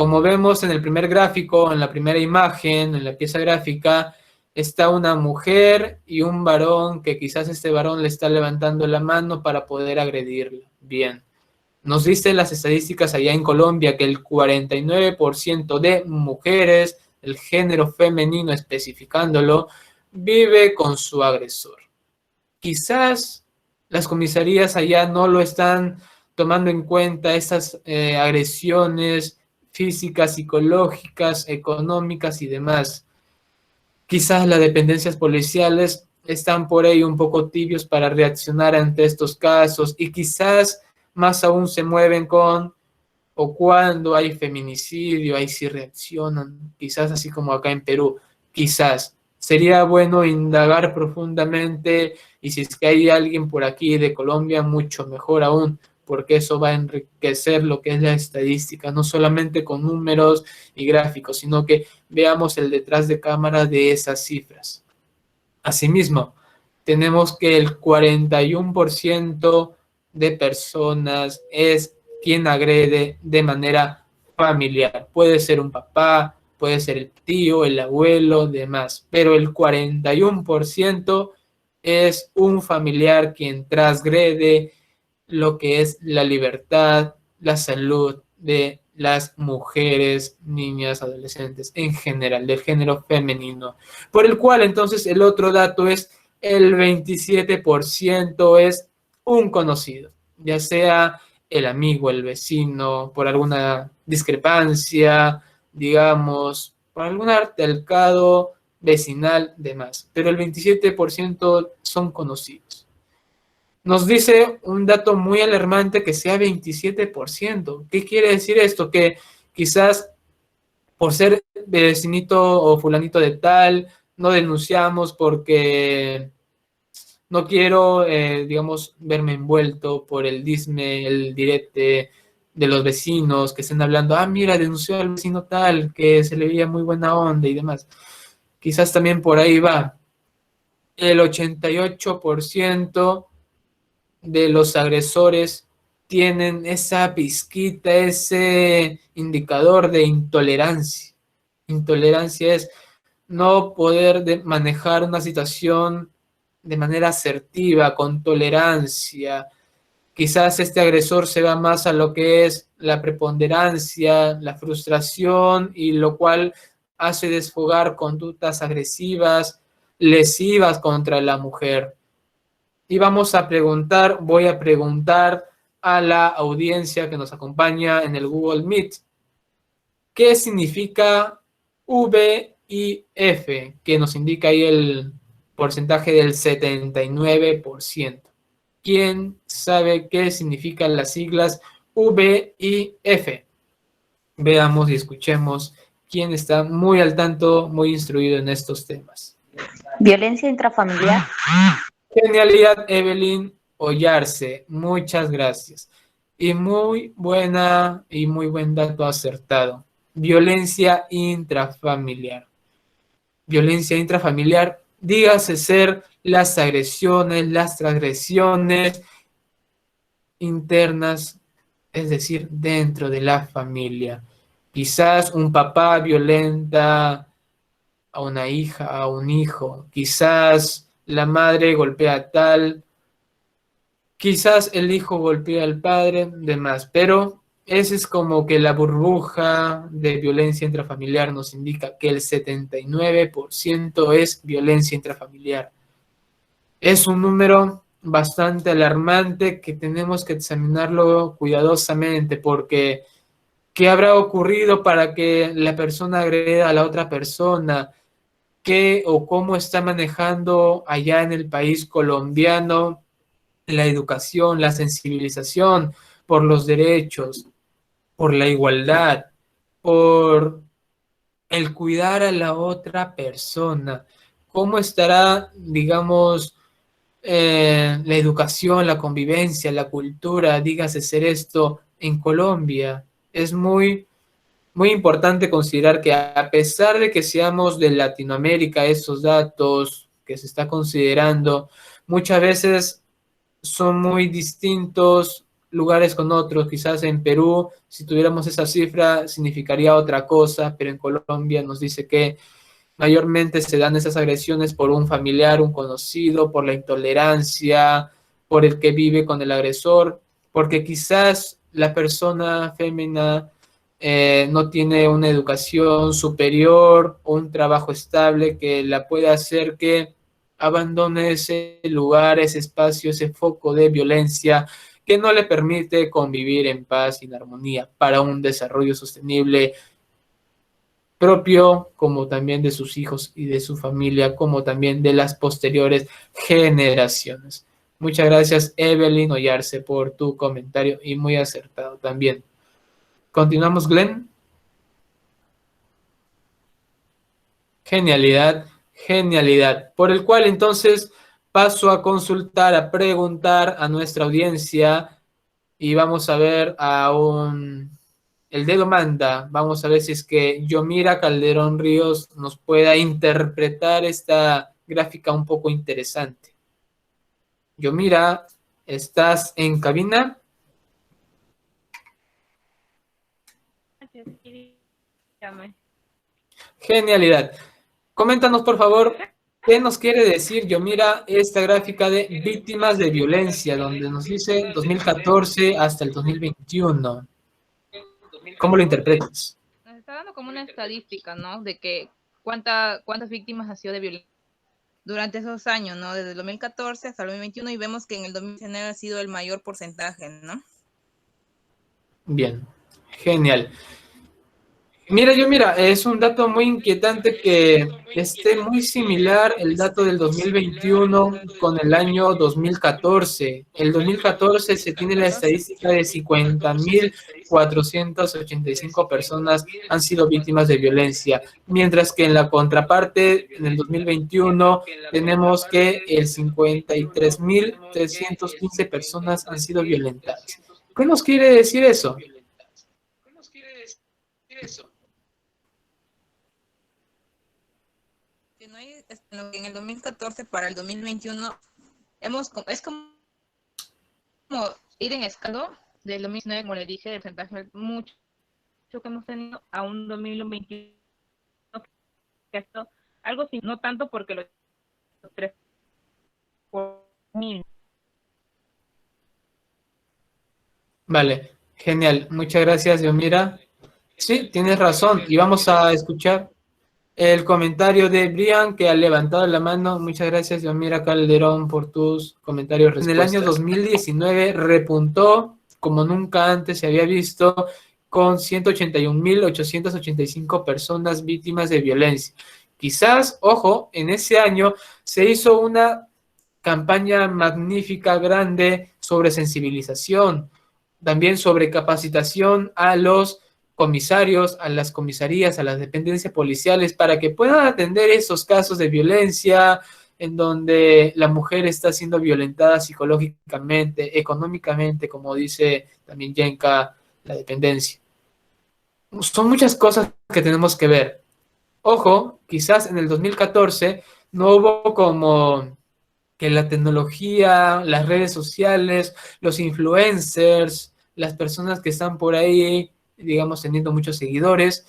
como vemos en el primer gráfico, en la primera imagen, en la pieza gráfica, está una mujer y un varón que quizás este varón le está levantando la mano para poder agredirla. Bien. Nos dicen las estadísticas allá en Colombia que el 49% de mujeres, el género femenino especificándolo, vive con su agresor. Quizás las comisarías allá no lo están tomando en cuenta, estas agresiones físicas, psicológicas, económicas y demás. Quizás las dependencias policiales están por ahí un poco tibios para reaccionar ante estos casos y quizás más aún se mueven con o cuando hay feminicidio, ahí sí reaccionan, quizás así como acá en Perú, quizás. Sería bueno indagar profundamente y si es que hay alguien por aquí de Colombia, mucho mejor aún, porque eso va a enriquecer lo que es la estadística, no solamente con números y gráficos, sino que veamos el detrás de cámara de esas cifras. Asimismo, tenemos que el 41% de personas es quien agrede de manera familiar. Puede ser un papá, puede ser el tío, el abuelo, demás, pero el 41% es un familiar quien transgrede lo que es la libertad, la salud de las mujeres, niñas, adolescentes, en general, del género femenino. Por el cual, entonces, el otro dato es el 27% es un conocido, ya sea el amigo, el vecino, por alguna discrepancia, digamos, por algún altercado vecinal, demás. Pero el 27% son conocidos. Nos dice un dato muy alarmante que sea 27%. ¿Qué quiere decir esto? Que quizás por ser vecinito o fulanito de tal, no denunciamos porque no quiero, digamos, verme envuelto por el disme, el direte de los vecinos que estén hablando, mira, denunció al vecino tal, que se le veía muy buena onda y demás. Quizás también por ahí va. El 88% de los agresores tienen esa pizquita, ese indicador de intolerancia. Intolerancia es no poder manejar una situación de manera asertiva, con tolerancia. Quizás este agresor se va más a lo que es la preponderancia, la frustración, y lo cual hace desfogar conductas agresivas, lesivas contra la mujer. Y vamos a preguntar, voy a preguntar a la audiencia que nos acompaña en el Google Meet, ¿qué significa VIF? Que nos indica ahí el porcentaje del 79%. ¿Quién sabe qué significan las siglas VIF? Veamos y escuchemos quién está muy al tanto, muy instruido en estos temas. Violencia intrafamiliar. Genialidad, Evelyn Ollarse, muchas gracias. Y muy buena y muy buen dato acertado. Violencia intrafamiliar. Violencia intrafamiliar, dígase ser las agresiones, las transgresiones internas, es decir, dentro de la familia. Quizás un papá violenta a una hija, a un hijo. Quizás la madre golpea a tal. Quizás el hijo golpea al padre, demás. Pero esa es como que la burbuja de violencia intrafamiliar nos indica que el 79% es violencia intrafamiliar. Es un número bastante alarmante que tenemos que examinarlo cuidadosamente porque ¿qué habrá ocurrido para que la persona agreda a la otra persona? ¿Qué o cómo está manejando allá en el país colombiano la educación, la sensibilización por los derechos, por la igualdad, por el cuidar a la otra persona? ¿Cómo estará, digamos, la educación, la convivencia, la cultura, dígase ser esto en Colombia? Es muy importante considerar que a pesar de que seamos de Latinoamérica, esos datos que se está considerando muchas veces son muy distintos lugares con otros. Quizás en Perú, si tuviéramos esa cifra, significaría otra cosa, pero en Colombia nos dice que mayormente se dan esas agresiones por un familiar, un conocido, por la intolerancia, por el que vive con el agresor, porque quizás la persona fémina no tiene una educación superior o un trabajo estable que la pueda hacer que abandone ese lugar, ese espacio, ese foco de violencia que no le permite convivir en paz y en armonía para un desarrollo sostenible propio, como también de sus hijos y de su familia, como también de las posteriores generaciones. Muchas gracias, Evelyn Ollarse, por tu comentario y muy acertado también. Continuamos, Glenn. Genialidad, genialidad. Por el cual entonces paso a consultar, a preguntar a nuestra audiencia y vamos a ver el dedo manda. Vamos a ver si es que Yomira Calderón Ríos nos pueda interpretar esta gráfica un poco interesante. Yomira, ¿estás en cabina? Genialidad. Coméntanos, por favor, ¿qué nos quiere decir, Yomira, esta gráfica de víctimas de violencia, donde nos dice 2014 hasta el 2021? ¿Cómo lo interpretas? Nos está dando como una estadística, ¿no? De que cuántas víctimas ha sido de violencia durante esos años, ¿no? Desde el 2014 hasta el 2021 y vemos que en el 2019 ha sido el mayor porcentaje, ¿no? Bien, genial. Mira, es un dato muy inquietante que esté muy similar el dato del 2021 con el año 2014. El 2014 se tiene la estadística de 50.485 personas han sido víctimas de violencia, mientras que en la contraparte, en el 2021, tenemos que el 53.315 personas han sido violentadas. ¿Qué nos quiere decir eso? En el 2014 para el 2021 es como ir en escalón del 2019, como le dije, de porcentaje mucho que hemos tenido a un 2021 que esto algo sin, no tanto porque los 3 por mil. Vale, genial. Muchas gracias, Yomira. Sí, tienes razón. Y vamos a escuchar el comentario de Brian, que ha levantado la mano. Muchas gracias, Yomira Calderón, por tus comentarios. En el año 2019 repuntó como nunca antes se había visto, con 181.885 personas víctimas de violencia. Quizás, ojo, en ese año se hizo una campaña magnífica, grande, sobre sensibilización, también sobre capacitación a los comisarios, a las comisarías, a las dependencias policiales, para que puedan atender esos casos de violencia en donde la mujer está siendo violentada psicológicamente, económicamente, como dice también Yenka, la dependencia. Son muchas cosas que tenemos que ver. Ojo, quizás en el 2014 no hubo como que la tecnología, las redes sociales, los influencers, las personas que están por ahí, digamos, teniendo muchos seguidores.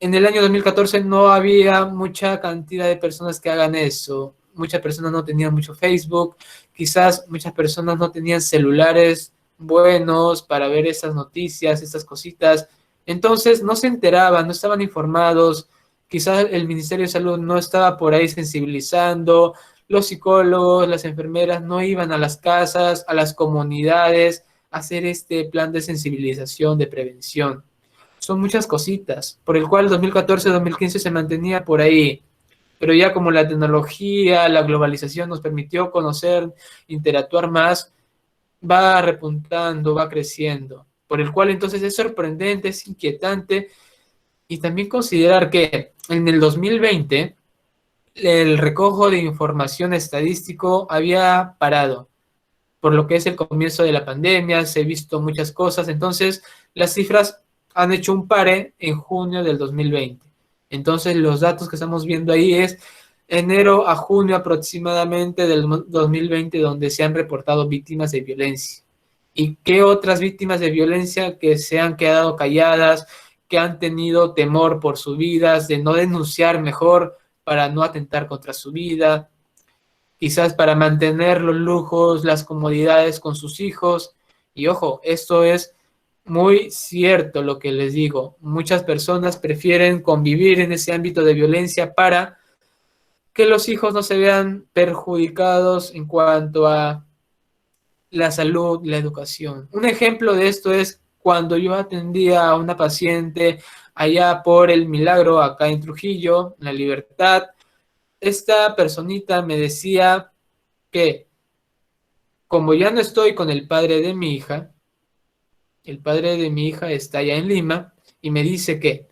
En el año 2014 no había mucha cantidad de personas que hagan eso. Muchas personas no tenían mucho Facebook, quizás muchas personas no tenían celulares buenos para ver esas noticias, estas cositas. Entonces no se enteraban, no estaban informados. Quizás el Ministerio de Salud no estaba por ahí sensibilizando. Los psicólogos, las enfermeras no iban a las casas, a las comunidades, a hacer este plan de sensibilización, de prevención. Son muchas cositas, por el cual 2014-2015 se mantenía por ahí, pero ya como la tecnología, la globalización nos permitió conocer, interactuar más, va repuntando, va creciendo, por el cual entonces es sorprendente, es inquietante, y también considerar que en el 2020 el recojo de información estadístico había parado, por lo que es el comienzo de la pandemia, se han visto muchas cosas, entonces las cifras han hecho un pare en junio del 2020. Entonces los datos que estamos viendo ahí es enero a junio aproximadamente del 2020, donde se han reportado víctimas de violencia. ¿Y qué otras víctimas de violencia que se han quedado calladas, que han tenido temor por sus vidas, de no denunciar mejor para no atentar contra su vida, quizás para mantener los lujos, las comodidades con sus hijos? Y ojo, esto es muy cierto lo que les digo. Muchas personas prefieren convivir en ese ámbito de violencia para que los hijos no se vean perjudicados en cuanto a la salud, la educación. Un ejemplo de esto es cuando yo atendía a una paciente allá por El Milagro, acá en Trujillo, en La Libertad. Esta personita me decía que como ya no estoy con el padre de mi hija, el padre de mi hija está allá en Lima, y me dice que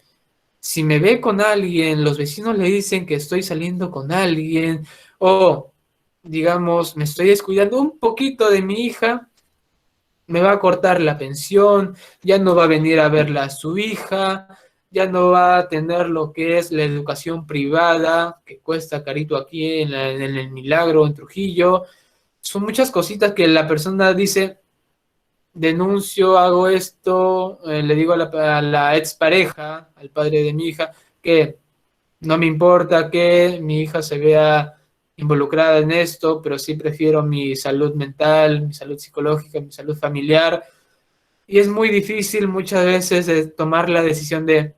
si me ve con alguien, los vecinos le dicen que estoy saliendo con alguien, o digamos, me estoy descuidando un poquito de mi hija, me va a cortar la pensión, ya no va a venir a verla a su hija, ya no va a tener lo que es la educación privada, que cuesta carito aquí en El Milagro, en Trujillo. Son muchas cositas que la persona dice, denuncio, hago esto, le digo a la expareja, al padre de mi hija, que no me importa que mi hija se vea involucrada en esto, pero sí prefiero mi salud mental, mi salud psicológica, mi salud familiar. Y es muy difícil muchas veces de tomar la decisión de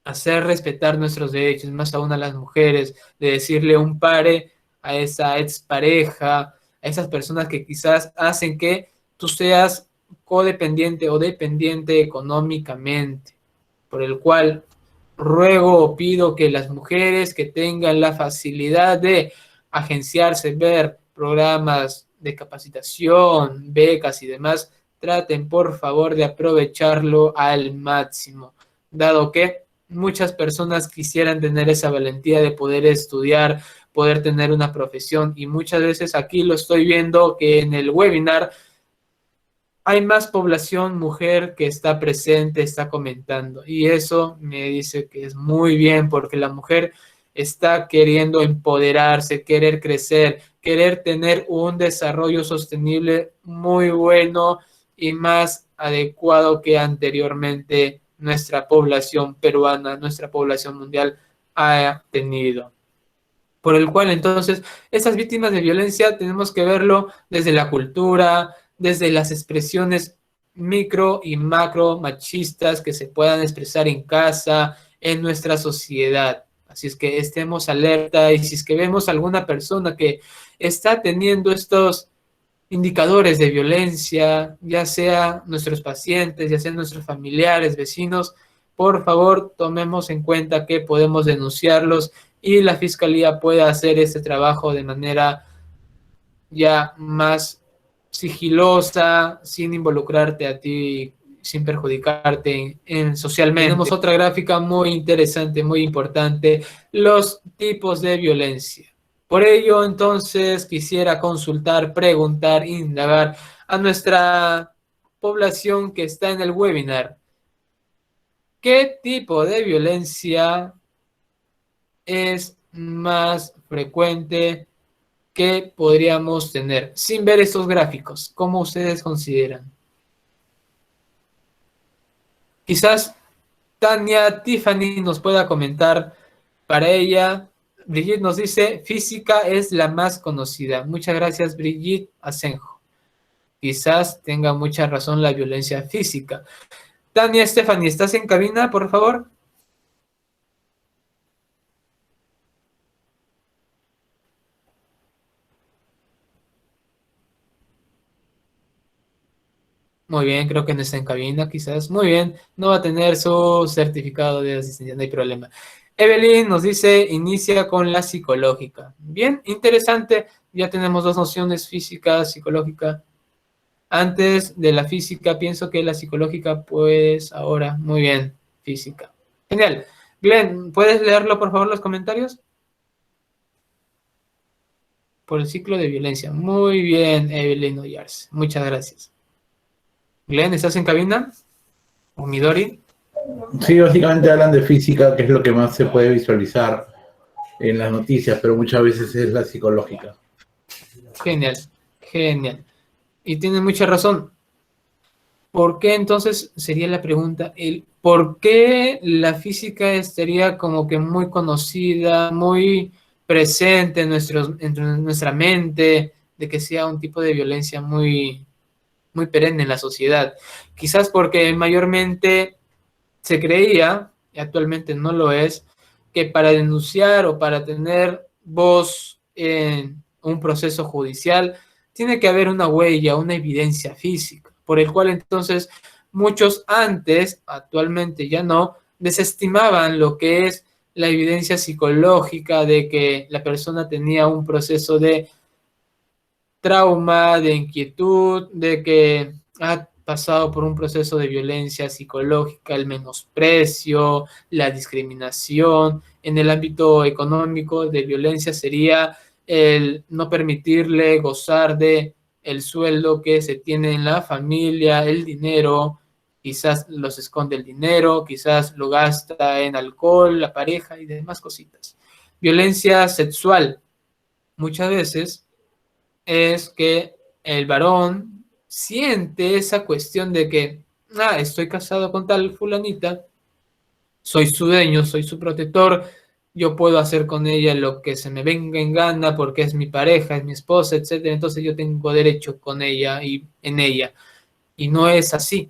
hacer respetar nuestros derechos, más aún a las mujeres, de decirle un pare a esa expareja, a esas personas que quizás hacen que tú seas codependiente o dependiente económicamente, por el cual ruego o pido que las mujeres que tengan la facilidad de agenciarse, ver programas de capacitación, becas y demás, traten por favor de aprovecharlo al máximo, dado que muchas personas quisieran tener esa valentía de poder estudiar, poder tener una profesión, y muchas veces aquí lo estoy viendo que en el webinar hay más población mujer que está presente, está comentando, y eso me dice que es muy bien porque la mujer está queriendo empoderarse, querer crecer, querer tener un desarrollo sostenible muy bueno y más adecuado que anteriormente nuestra población peruana, nuestra población mundial ha tenido. Por el cual entonces estas víctimas de violencia tenemos que verlo desde la cultura, desde las expresiones micro y macro machistas que se puedan expresar en casa, en nuestra sociedad. Así es que estemos alerta, y si es que vemos alguna persona que está teniendo estos indicadores de violencia, ya sea nuestros pacientes, ya sean nuestros familiares, vecinos, por favor tomemos en cuenta que podemos denunciarlos y la fiscalía pueda hacer este trabajo de manera ya más sigilosa, sin involucrarte a ti, sin perjudicarte socialmente. Tenemos otra gráfica muy interesante, muy importante, los tipos de violencia. Por ello, entonces, quisiera consultar, preguntar, indagar a nuestra población que está en el webinar. ¿Qué tipo de violencia es más frecuente que podríamos tener sin ver estos gráficos? ¿Cómo ustedes consideran? Quizás Tania Tiffany nos pueda comentar. Para ella, Brigitte nos dice, física es la más conocida. Muchas gracias, Brigitte Asenjo. Quizás tenga mucha razón la violencia física. Tania Stephanie, ¿estás en cabina, por favor? Muy bien, creo que no está en cabina, quizás. Muy bien, no va a tener su certificado de asistencia, no hay problema. Evelyn nos dice, inicia con la psicológica. Bien, interesante. Ya tenemos dos nociones, física, psicológica. Antes de la física, pienso que la psicológica, pues ahora, muy bien, física. Genial. Glenn, ¿puedes leerlo, por favor, los comentarios? Por el ciclo de violencia. Muy bien, Evelyn Oyars. Muchas gracias. Glenn, ¿estás en cabina? ¿O Midori? Sí, básicamente hablan de física, que es lo que más se puede visualizar en las noticias, pero muchas veces es la psicológica. Genial, genial. Y tienen mucha razón. ¿Por qué entonces sería la pregunta? ¿Por qué la física estaría como que muy conocida, muy presente en nuestra mente, de que sea un tipo de violencia muy perenne en la sociedad? Quizás porque mayormente se creía, y actualmente no lo es, que para denunciar o para tener voz en un proceso judicial tiene que haber una huella, una evidencia física, por el cual entonces muchos antes, actualmente ya no, desestimaban lo que es la evidencia psicológica de que la persona tenía un proceso de trauma, de inquietud, de que ha pasado por un proceso de violencia psicológica, el menosprecio, la discriminación. En el ámbito económico de violencia sería el no permitirle gozar de el sueldo que se tiene en la familia, el dinero, quizás los esconde el dinero, quizás lo gasta en alcohol, la pareja y demás cositas. Violencia sexual, muchas veces es que el varón siente esa cuestión de que, estoy casado con tal fulanita, soy su dueño, soy su protector, yo puedo hacer con ella lo que se me venga en gana porque es mi pareja, es mi esposa, etcétera. Entonces yo tengo derecho con ella y en ella. Y no es así.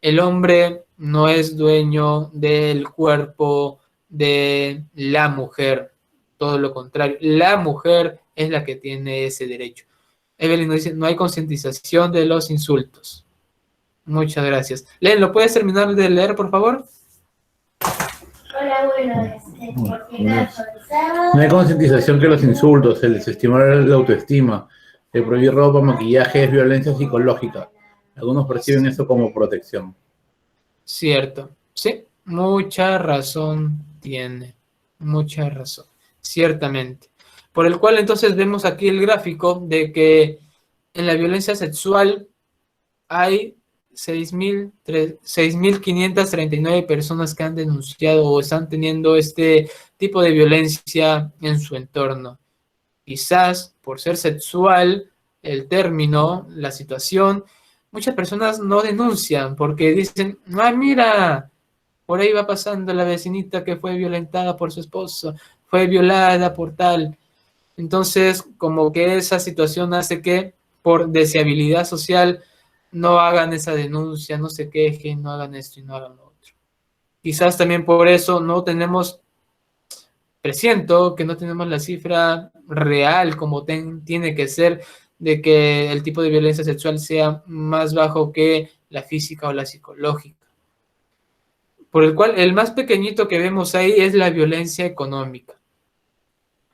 El hombre no es dueño del cuerpo de la mujer, todo lo contrario. La mujer es la que tiene ese derecho. Evelyn nos dice, no hay concientización de los insultos. Muchas gracias. Len, ¿lo puedes terminar de leer, por favor? Hola, no hay concientización que los insultos, el desestimar la autoestima, el prohibir ropa, maquillaje es violencia psicológica. Algunos perciben eso como protección. Cierto. Sí, mucha razón tiene. Mucha razón. Ciertamente. Por el cual entonces vemos aquí el gráfico de que en la violencia sexual hay 6.539 personas que han denunciado o están teniendo este tipo de violencia en su entorno. Quizás por ser sexual, el término, la situación, muchas personas no denuncian porque dicen, mira, por ahí va pasando la vecinita que fue violentada por su esposo, fue violada por tal. Entonces, como que esa situación hace que por deseabilidad social no hagan esa denuncia, no se quejen, no hagan esto y no hagan lo otro. Quizás también por eso no tenemos, presiento que no tenemos la cifra real como tiene que ser de que el tipo de violencia sexual sea más bajo que la física o la psicológica. Por el cual el más pequeñito que vemos ahí es la violencia económica.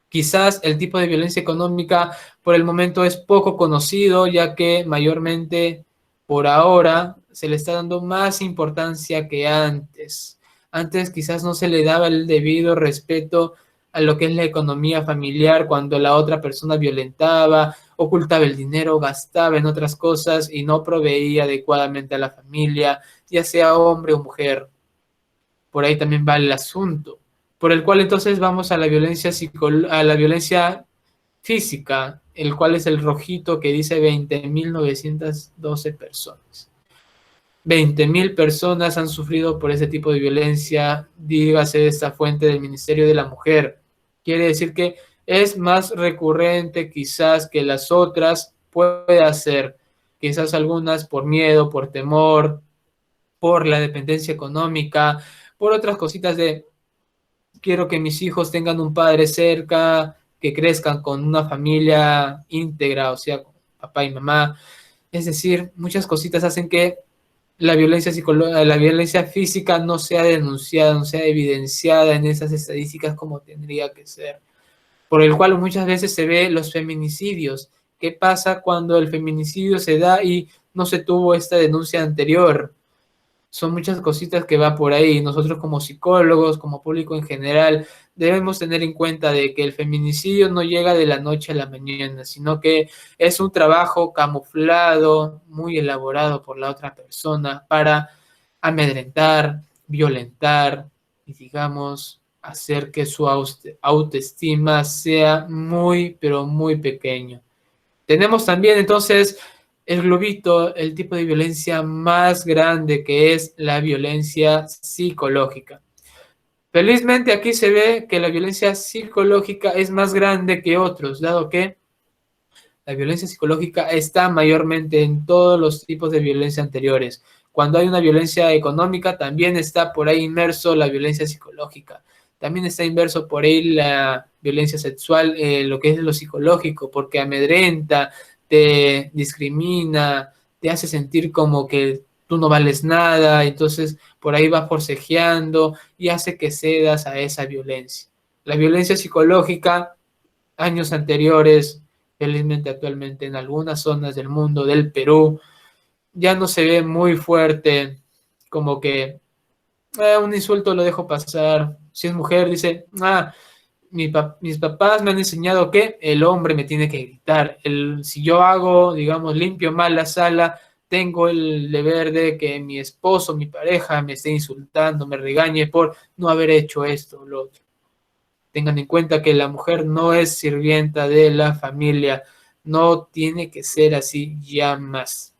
Quizás el tipo de violencia económica por el momento es poco conocido, ya que mayormente por ahora se le está dando más importancia que antes. Antes quizás no se le daba el debido respeto a lo que es la economía familiar cuando la otra persona violentaba, ocultaba el dinero, gastaba en otras cosas y no proveía adecuadamente a la familia, ya sea hombre o mujer. Por ahí también va el asunto. Por el cual entonces vamos a la violencia física, el cual es el rojito que dice 20.912 personas. 20.000 personas han sufrido por ese tipo de violencia, dígase esta fuente del Ministerio de la Mujer. Quiere decir que es más recurrente quizás que las otras, puede ser, quizás algunas por miedo, por temor, por la dependencia económica, por otras cositas de quiero que mis hijos tengan un padre cerca, que crezcan con una familia íntegra, o sea, con papá y mamá. Es decir, muchas cositas hacen que la violencia física no sea denunciada, no sea evidenciada en esas estadísticas como tendría que ser. Por el cual muchas veces se ve los feminicidios. ¿Qué pasa cuando el feminicidio se da y no se tuvo esta denuncia anterior? Son muchas cositas que va por ahí. Nosotros como psicólogos, como público en general, debemos tener en cuenta de que el feminicidio no llega de la noche a la mañana, sino que es un trabajo camuflado, muy elaborado por la otra persona para amedrentar, violentar y, digamos, hacer que su autoestima sea muy, pero muy pequeño. Tenemos también entonces el globito, el tipo de violencia más grande, que es la violencia psicológica. Felizmente aquí se ve que la violencia psicológica es más grande que otros, dado que la violencia psicológica está mayormente en todos los tipos de violencia anteriores. Cuando hay una violencia económica, también está por ahí inmerso la violencia psicológica. También está inmerso por ahí la violencia sexual, lo que es lo psicológico, porque amedrenta, te discrimina, te hace sentir como que tú no vales nada, entonces por ahí va forcejeando y hace que cedas a esa violencia. La violencia psicológica, años anteriores, felizmente actualmente en algunas zonas del mundo, del Perú, ya no se ve muy fuerte, como que un insulto lo dejo pasar. Si es mujer, dice, mis papás me han enseñado que el hombre me tiene que gritar. Si yo hago, digamos, limpio mal la sala, tengo el deber de que mi esposo, mi pareja, me esté insultando, me regañe por no haber hecho esto o lo otro. Tengan en cuenta que la mujer no es sirvienta de la familia, no tiene que ser así ya más.